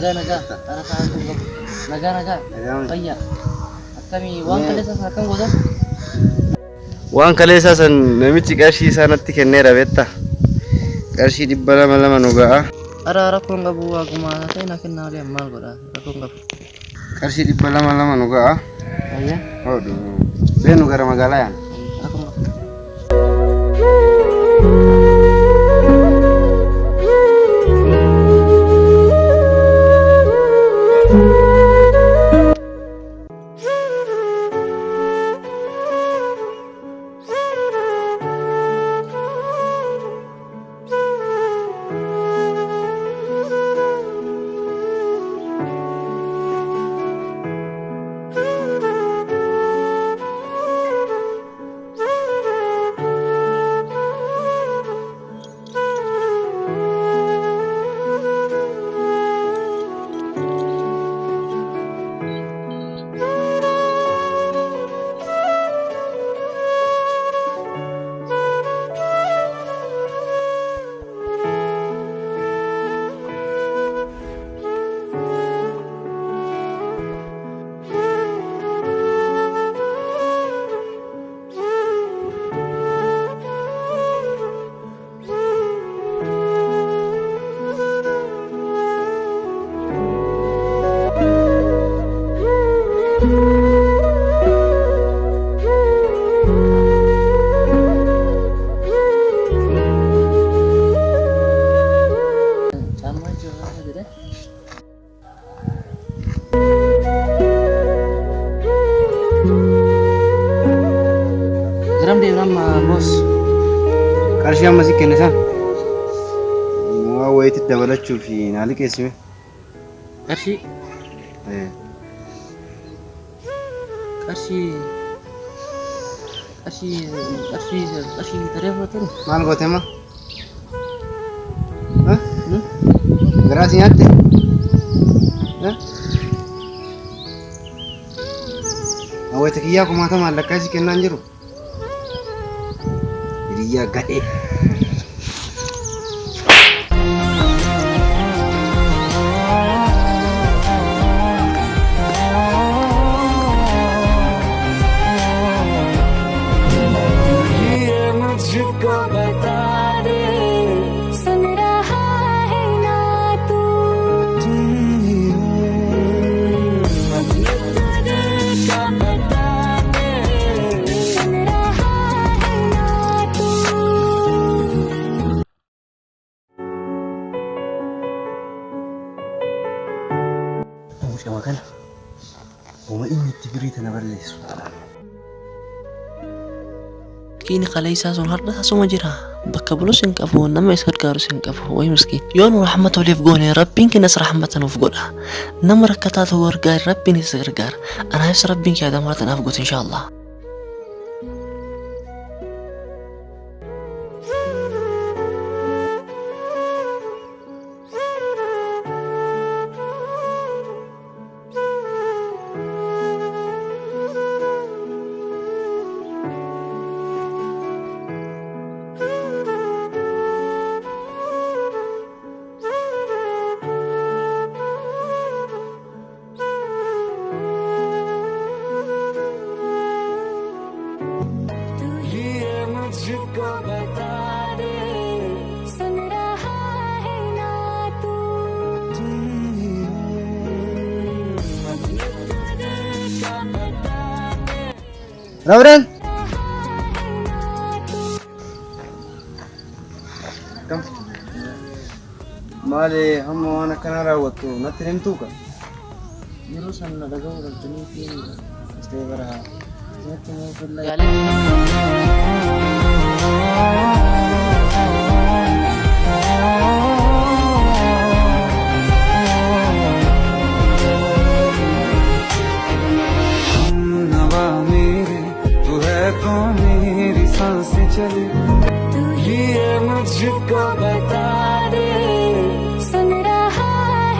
naga ara saan tuh naga ayya akkami waan kaleessa kan godhan waan kaleessa san namichi qarshii isaanitti kenneera beetta qarshii 200 nu ga'a ara rakkoon qabu akkuma ta'e na kennaalee maal godha rakkoon qabu qarshii 200 nu ga'a ayya hodhu beenu gara magaalaa yaan rakkoon qabu bos qarshii amma si kenne san waa wayitti dabalachuuf naali keessime qarshii tareeffatu maal goote ma garaasi nyaatte awwata kiyyaa kumaata maallaqaa si kennaan jiru hiriyaa gadhee makana وما إني تبريت أنا بليس كيني خليسا سون هردا سو مجرا بكبلو سنكفو نما يسكر كارو سنكفو وي مسكين يون رحمته لي فغوني ربين كنس رحمته نفغودا نما ركتات ورغار ربين يسرغار انا هيس ربين كي ادم مرتنا افغوت ان شاء الله Lauren, kam, male हम वहाँ नकना रहा हुआ तो न तेरे तू का, ये रोज़ हम लगा हुआ तो नहीं पीने का, इसलिए बरा, ये तो मैं फिर लगा